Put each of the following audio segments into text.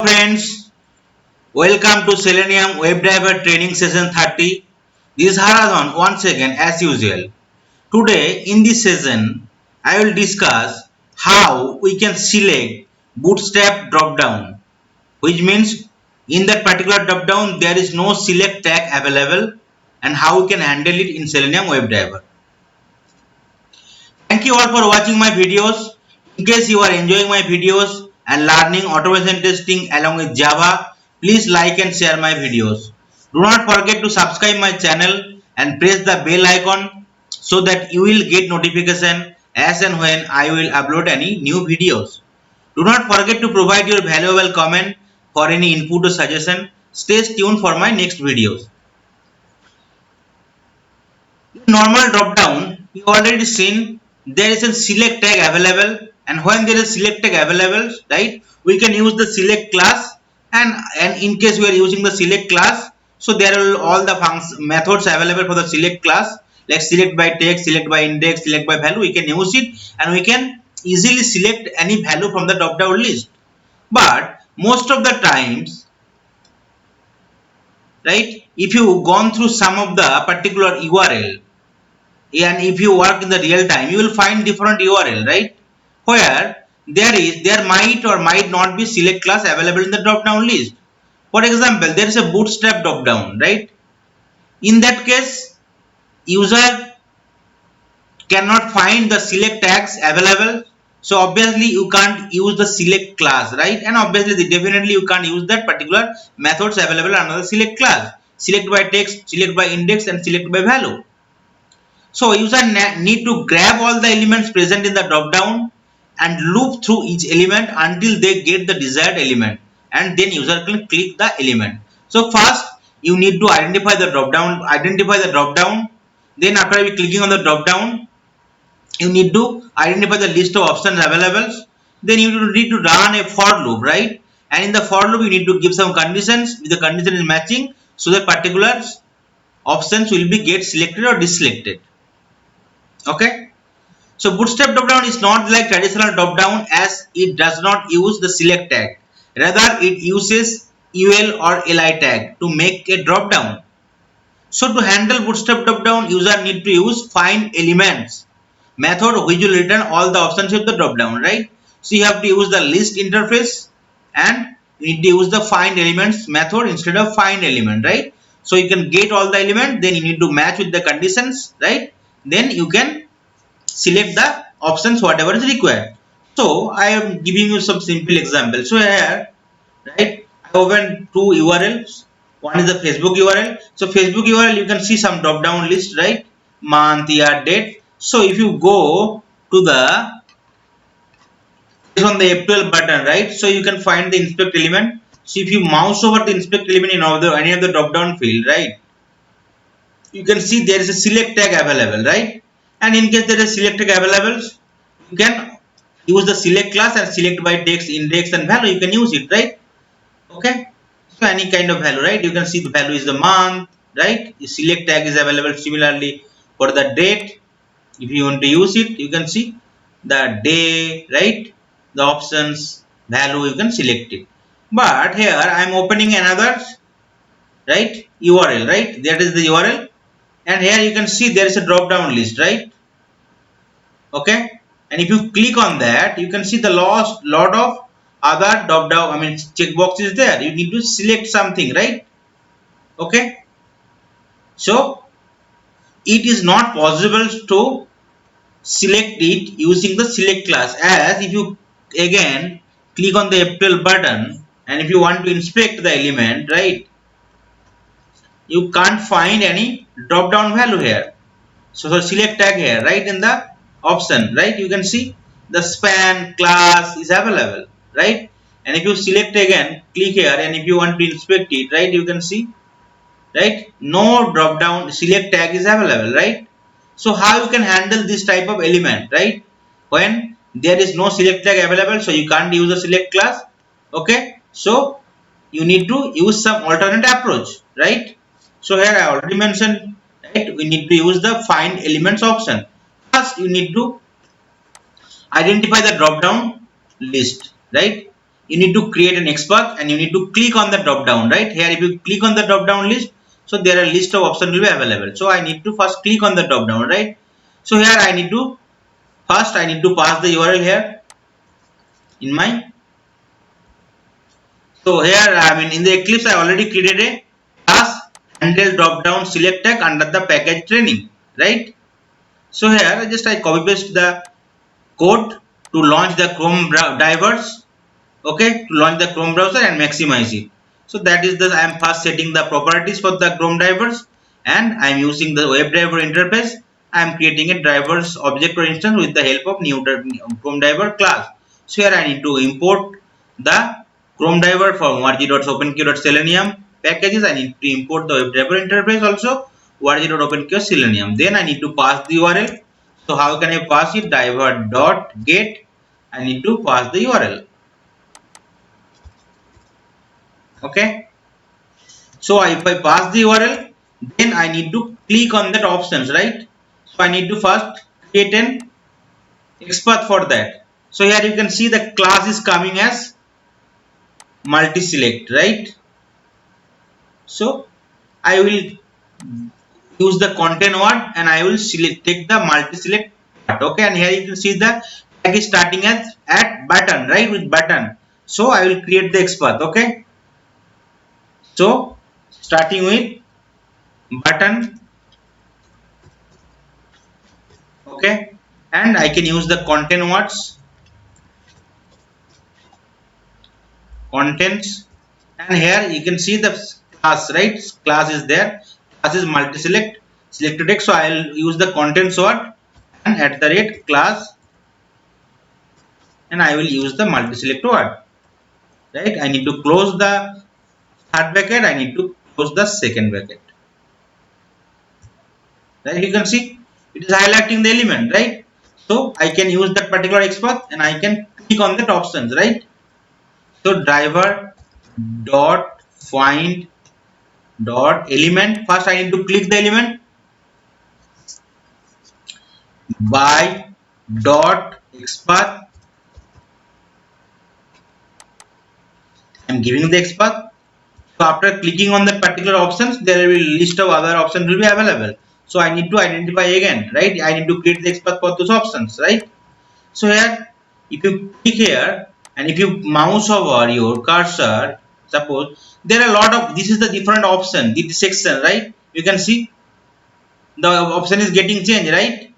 Friends, welcome to Selenium WebDriver Training Session 30. This is Haradhan once again as usual. Today in this session, I will discuss how we can select Bootstrap dropdown, which means in that particular dropdown there is no select tag available and how we can handle it in Selenium WebDriver. Thank you all for watching my videos. In case you are enjoying my videos and learning automation testing along with Java, please like and share my videos. Do not forget to subscribe my channel and press the bell icon so that you will get notification as and when I will upload any new videos. Do not forget to provide your valuable comment for any input or suggestion. Stay tuned for my next videos. Normal drop down, you already seen there is a select tag available, and when there is select tag available, right, we can use the select class, and in case we are using the select class, so there are all the methods available for the select class, like select by text, select by index, select by value. We can use it and we can easily select any value from the drop down list. But most of the times, right, if you gone through some of the particular URL, and if you work in the real time, you will find different URL, right, where there might or might not be select class available in the drop down list. For example, there is a bootstrap drop down, right? In that case, user cannot find the select tags available, so obviously you can't use the select class, right? And obviously definitely you can't use that particular methods available under the select class. Select by text, select by index, and select by value. So user need to grab all the elements present in the drop down and loop through each element until they get the desired element, and then user can click the element. So first you need to identify the drop down. Then after clicking on the drop down, you need to identify the list of options available. Then you need to run a for loop, right? And in the for loop you need to give some conditions. If the condition is matching, so the particular options will be get selected or deselected. Okay, so bootstrap dropdown is not like traditional dropdown, as it does not use the select tag. Rather, it uses ul or li tag to make a dropdown. So to handle bootstrap dropdown, user need to use find elements method, which will return all the options of the dropdown, right? So you have to use the list interface, and you need to use the find elements method instead of find element, right? So you can get all the element, then you need to match with the conditions, right? Then you can select the options whatever is required. So I am giving you some simple example. So here, right, I open two URLs. One is the Facebook URL. So Facebook URL, you can see some drop down list, right? Month, year, date. So if you go to the on the F12 button, right? So you can find the inspect element. So if you mouse over the inspect element in any of the drop down field, right, you can see there is a select tag available, right? And in case there is select tag available, you can use the select class and select by text, index, and value. You can use it, right? Okay, so any kind of value, right? You can see the value is the month, right? The select tag is available. Similarly for the date, if you want to use it, you can see the day, right? The options, value, you can select it. But here I am opening another, right, URL, right? That is the URL, and here you can see there is a drop down list, right? Okay, and if you click on that, you can see the lot of other drop down, I mean checkbox is there. You need to select something, right? Okay, so it is not possible to select it using the select class, as if you again click on the F12 button and if you want to inspect the element, right, you can't find any drop down value here. So the select tag here, right, in the option, right, you can see the span class is available, right? And if you select again, click here, and if you want to inspect it, right, you can see, right, no drop down select tag is available, right? So how you can handle this type of element, right, when there is no select tag available? So you can't use the select class. Okay, so you need to use some alternate approach, right? So here I already mentioned, right, we need to use the find elements option. First you need to identify the drop down list, right? you need to create an XPath and you need to click on the drop down, right? Here if you click on the drop down list, so there are list of options will be available. So I need to first click on the drop down, right? So here I need to pass the URL here in my. So here I mean in the Eclipse I already created a class handle drop down select tag under the package training, right? So here just I copy paste the code to launch the Chrome drivers, okay, to launch the Chrome browser and maximize it. So that is the I am first setting the properties for the Chrome drivers and I am using the WebDriver interface. I am creating a drivers object or instance with the help of new Chrome driver class. So here I need to import the Chrome driver from org.openq.selenium packages. I need to import the WebDriver interface also org.openq.selenium. Then I need to pass the URL. So how can I pass it? Driver.get. I need to pass the URL. Okay. So if I pass the URL, then I need to click on that options, right? So I need to first create an XPath for that. So here you can see the class is coming as multi-select, right? So I will use the content word and I will take the multi-select part. Okay, and here you can see the tag is starting at button, right? With button. So I will create the XPath. Okay. So starting with button. Okay, and I can use the content words contents and here you can see the class, right? Class is there, class is multi-select selected text, so I'll use the contents word and at the rate class and I will use the multi-select word, right? I need to close the third bracket, I need to close the second bracket, right? You can see it is highlighting the element, right? So I can use that particular XPath and I can click on that options, right? So driver dot find dot element, first I need to click the element by dot XPath. I'm giving the XPath. So after clicking on that particular options, there will be list of other options will be available. So I need to identify again, right? I need to create the XPath for those options, right? So here, if you click here and if you mouse over your cursor, suppose there are a lot of this is the different option, this section, right? You can see the option is getting changed, right?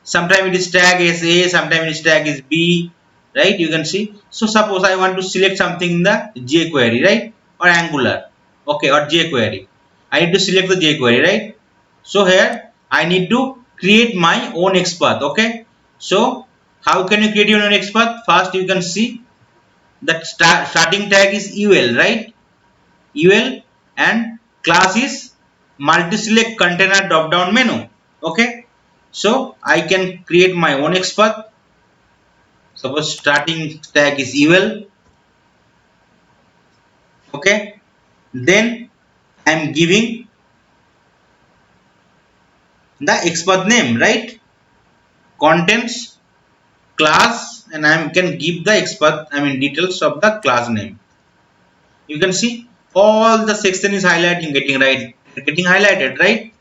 Sometimes it is tag as A, sometimes it is tag as B, right? You can see. So suppose I want to select something in the jQuery, right? Or Angular, okay, or jQuery. I need to select the jQuery, right? So here I need to create my own XPath, okay? So how can you create your own XPath? First you can see that starting tag is UL, right? UL and class is multi-select container drop-down menu, okay? So I can create my own XPath. Suppose starting tag is UL, okay? Then I am giving the XPath name, right? Contents, class, and I can give the XPath, I mean details of the class name. You can see all the section is highlighting, getting highlighted, right?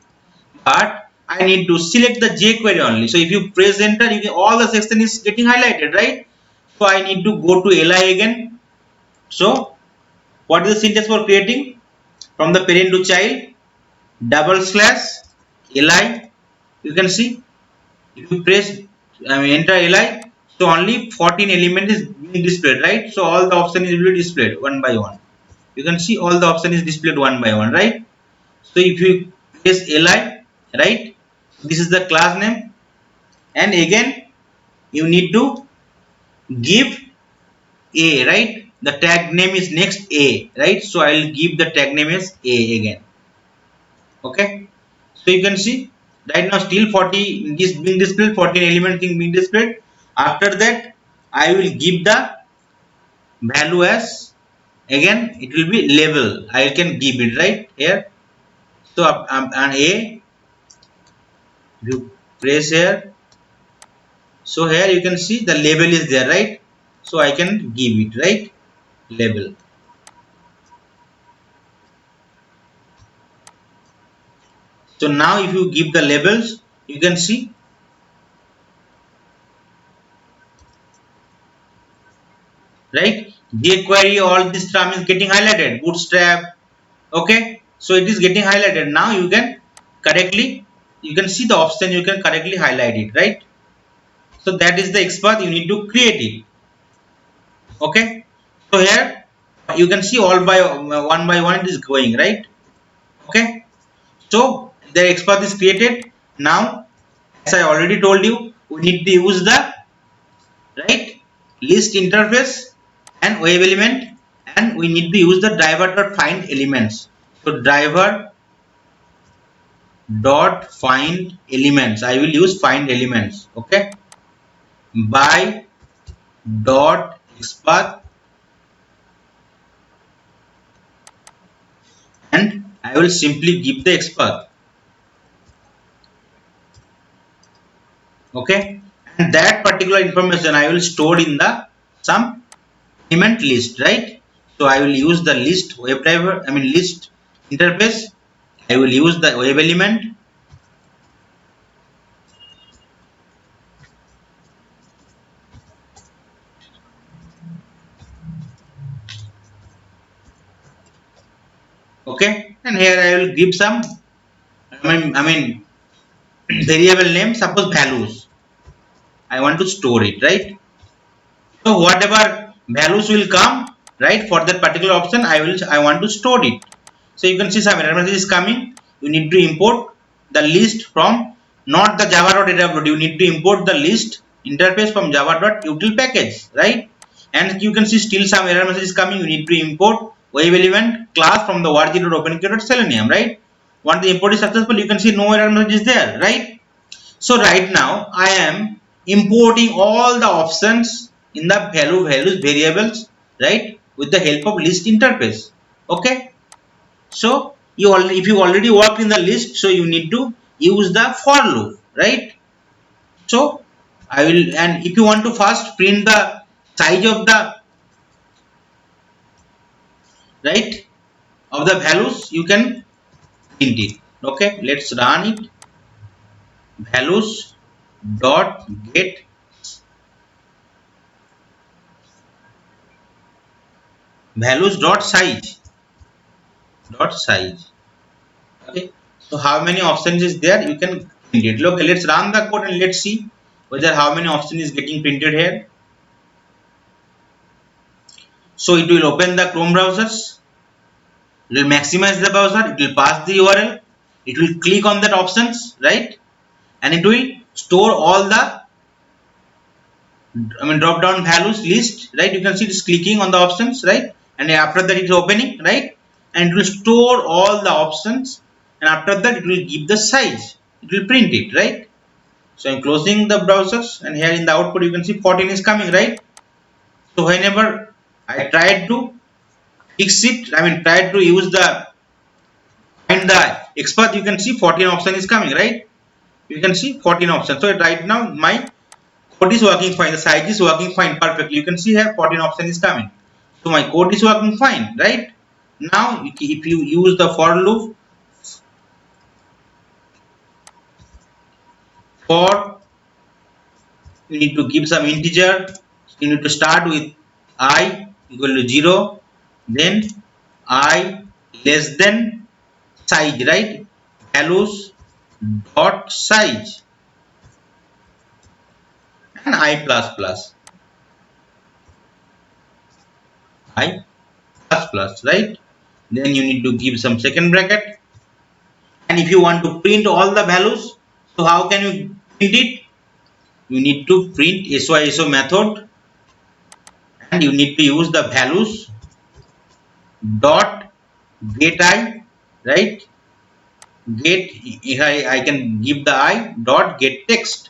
But I need to select the jQuery only. So if you press enter, you can, all the section is getting highlighted, right? So I need to go to li again. So what is the syntax for creating? From the parent to child, double slash li. You can see if you press, I mean enter li, so only 14 elements is being displayed, right? So all the option is will be displayed one by one. You can see all the option is displayed one by one, right? So if you press li, right? This is the class name, and again you need to give a, right? The tag name is next a, right? So I will give the tag name as a again, okay? So you can see right now still 40 is being displayed, 14 element thing being displayed. After that I will give the value as, again it will be level, I can give it right here. So an a, you press here, so here you can see the label is there, right? so I can give it, right, label. So now if you give the labels, you can see, right, jQuery, all this term is getting highlighted, Bootstrap, okay, so it is getting highlighted. Now you can correctly, you can see the option, you can correctly highlight it, right. So that is the XPath, you need to create it, okay. So here you can see all by one it is going, right, okay. So the XPath is created. Now as I already told you, we need to use the, right, list interface and web element, and we need to use the driver dot find elements. So driver dot find elements, I will use find elements, okay, by dot XPath, and I will simply give the XPath, okay, and that particular information I will store in the some element list, right. So I will use the list WebDriver, I mean list interface, I will use the web element, okay, and here I will give some, I mean variable name, suppose values, I want to store it, right. So whatever values will come, right, for that particular option, I want to store it. So you can see some error message is coming. You need to import the list from, not the java.data, you need to import the list interface from java.util package, right. And you can see still some error message is coming. You need to import web element class from the org.openq.selenium, right. Once the import is successful, you can see no error message is there, right. So right now I am importing all the options in the values variables, right, with the help of list interface, okay. So you already, if you already worked in the list, so you need to use the for loop, right. So I will, and if you want to first print the size of the, right, of the values, you can print it, okay. Let's run it. Values dot get, values dot size, okay. So how many options is there, you can print it. Okay, let's run the code and let's see whether how many options is getting printed here. So it will open the Chrome browsers, it will maximize the browser, it will pass the URL, it will click on that options, right, and it will store all the, I mean drop down values list, right. You can see it's clicking on the options, right, and after that it is opening, right, and it will store all the options, and after that it will give the size, it will print it, right. So I'm closing the browsers, and here in the output you can see 14 is coming, right. So whenever I tried to fix it, I mean tried to use the find the XPath, you can see 14 option is coming, right. You can see 14 options. So right now my code is working fine, the size is working fine perfectly. You can see here 14 option is coming. So my code is working fine, right. Now if you use the for loop, for, you need to give some integer, you need to start with I equal to 0, then I less than size, right, values dot size, and I plus plus, I plus plus, right. Then you need to give some second bracket, and if you want to print all the values, so how can you print it, you need to print SYSO method, and you need to use the values dot get I, right, get, I can give the I dot get text,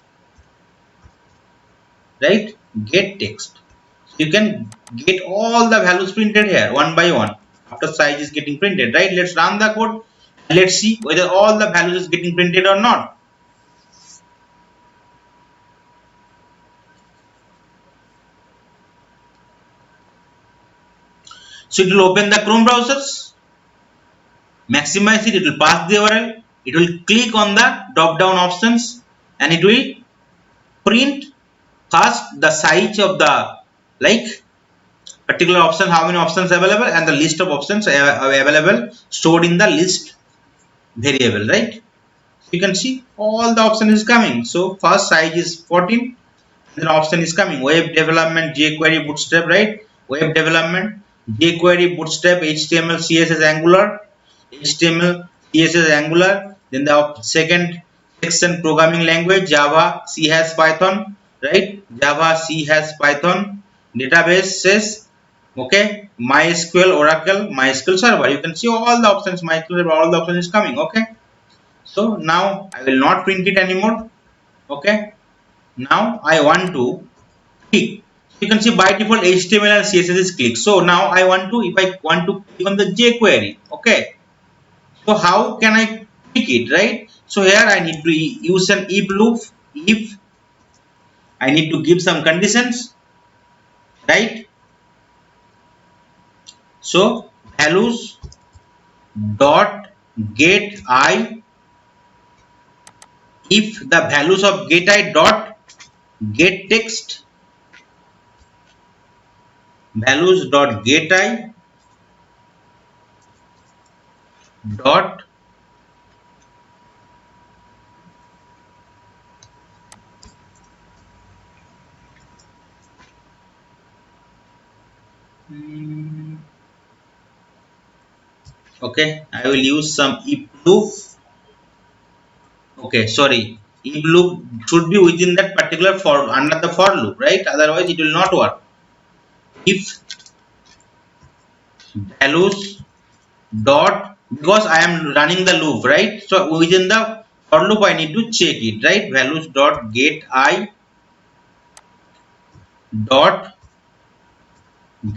right, get text. So you can get all the values printed here one by one after size is getting printed, right. Let's run the code and let's see whether all the values is getting printed or not. So it will open the Chrome browsers, maximize it, it will pass the URL, it will click on the drop down options, and it will print first the size of the like particular option, how many options available, and the list of options available stored in the list variable, right? You can see all the option is coming. So first size is 14, then option is coming web development, jQuery, Bootstrap, right? Web development, jQuery, Bootstrap, HTML, CSS, Angular, HTML, CSS, Angular. Then the second section programming language, Java, C has Python, right? Java, C has Python. Databases, okay? MySQL, Oracle, MySQL Server. You can see all the options. MySQL, all the options is coming, okay? So now I will not print it anymore, okay? Now I want to click. You can see by default HTML and CSS is clicked. So now I want to, if I want to click on the jQuery, okay. So how can I click it, right? So here I need to use an if loop. If I need to give some conditions, right? So values dot get I, if the values of get I dot get text, values dot get I dot okay, I will use some if loop. Okay, sorry, if loop should be within that particular for under the for loop, right? Otherwise it will not work. If values dot, because I am running the loop, right? So within the for loop I need to check it, right? Values dot get I dot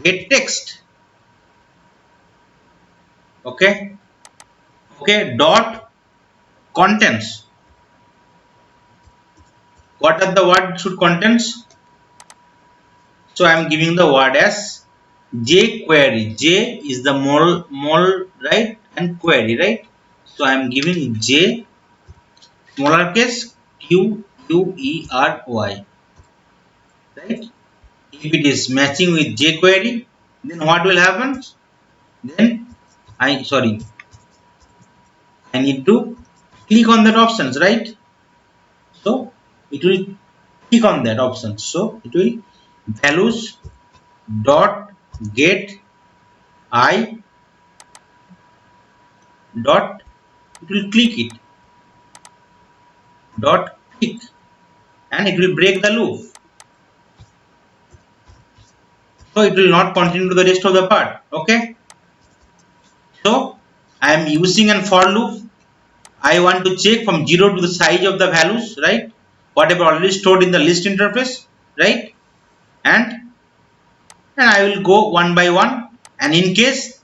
get text, okay, okay, dot contents. What are the word should contents? So I am giving the word as jQuery. J is the mol, right, and query, right? So I am giving J smaller case QUERY, right? If it is matching with jQuery, then what will happen? Then I need to click on that options, right? So it will click on that option. So it will values dot get I dot, it will click it dot click, and it will break the loop. So it will not continue to the rest of the part, okay. So I am using an for loop. I want to check from 0 to the size of the values, right? Whatever already stored in the list interface, right? And I will go one by one, and in case,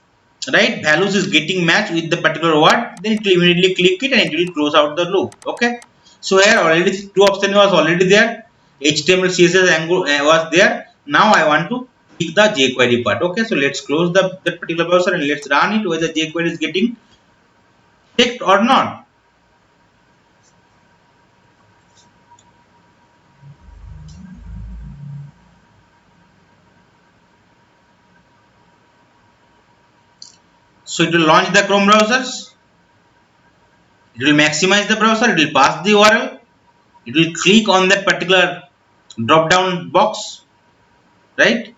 right, values is getting matched with the particular word, then it will immediately click it and it will close out the loop, okay. So here already two options was already there, HTML, CSS, was there. Now I want to click the jQuery part, okay. So let's close that particular browser and let's run it whether jQuery is getting checked or not. So it will launch the Chrome browsers, it will maximize the browser, it will pass the URL, it will click on that particular drop down box, right?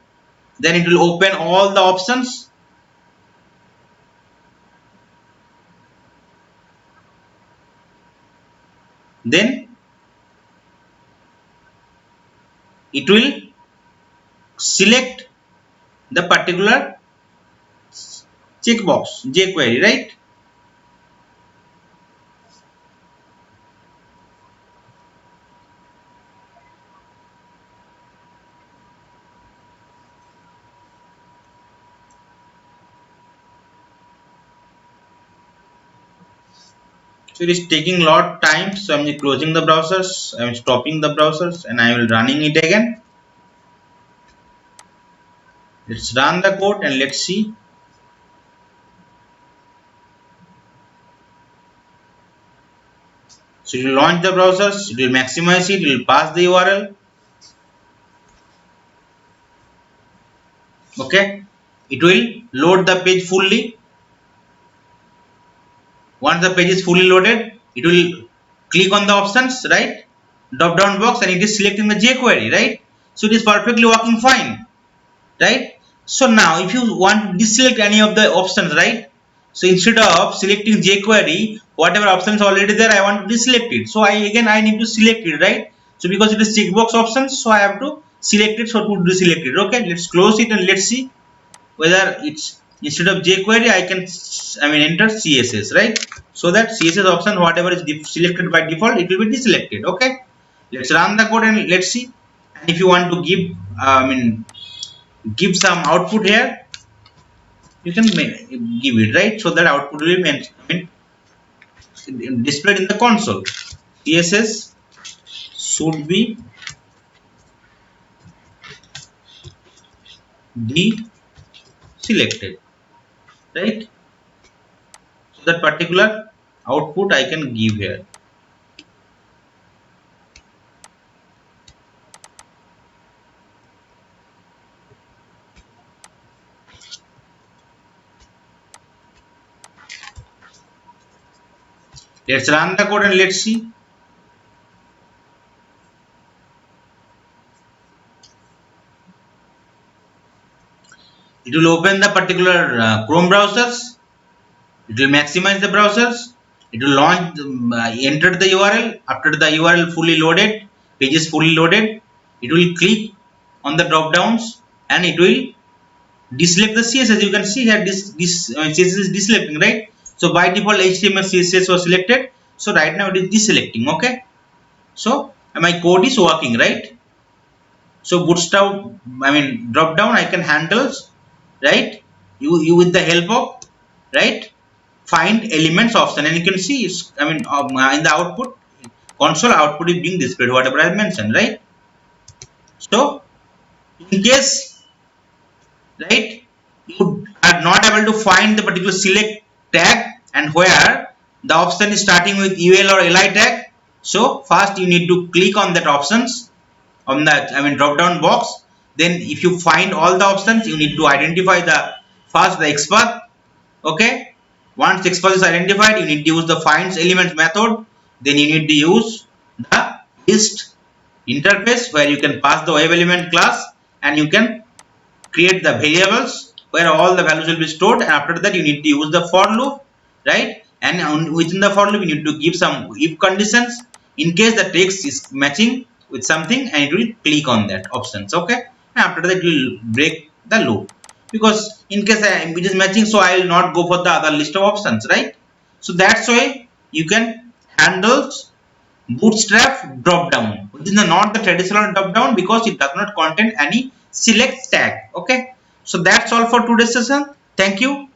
Then it will open all the options, then it will select the particular checkbox jQuery, right? So it is taking a lot of time, so I'm closing the browsers, I'm stopping the browsers, and I will running it again. Let's run the code and let's see. So it will launch the browsers, it will maximize it, it will pass the URL. Okay, it will load the page fully. Once the page is fully loaded, it will click on the options, right? Drop down box, and it is selecting the jQuery, right? So it is perfectly working fine, right? So now if you want to deselect any of the options, right? So instead of selecting jQuery, whatever options already there, I want to deselect it. So I need to select it, right? So because it is checkbox options, so I have to select it. So to deselect it, okay, let's close it and let's see whether it's instead of jQuery I can enter CSS, right? So that CSS option whatever is selected by default, it will be deselected. Okay, let's run the code and let's see. And if you want to give give some output here, you can give it, right? So that output will be displayed in the console. CSS should be deselected, right? So that particular output I can give here. Let's run the code and let's see. It will open the particular Chrome browsers. It will maximize the browsers. It will launch, enter the URL. After the URL fully loaded, page is fully loaded, it will click on the drop downs and it will deselect the CSS. You can see here this CSS is deselecting, right? So by default HTML CSS was selected. So right now it is deselecting. Okay. So my code is working, right? So Bootstrap, drop down I can handle, right? You with the help of, right, find elements option, and you can see it's in the output console output is being displayed whatever I mentioned, right? So in case, right, you are not able to find the particular select tag and where the option is starting with UL or LI tag, so first you need to click on that options on that drop down box. Then if you find all the options, you need to identify the first the XPath. Okay, once XPath is identified, you need to use the finds elements method. Then you need to use the list interface where you can pass the web element class and you can create the variables where all the values will be stored, and after that you need to use the for loop, right? And within the for loop you need to give some if conditions in case the text is matching with something, and it will click on that options. Okay, and after that it will break the loop, because in case it is matching, so I will not go for the other list of options, right? So that's why you can handle Bootstrap dropdown, which is not the traditional dropdown because it does not contain any select tag. Okay, so that's all for today's session. Thank you.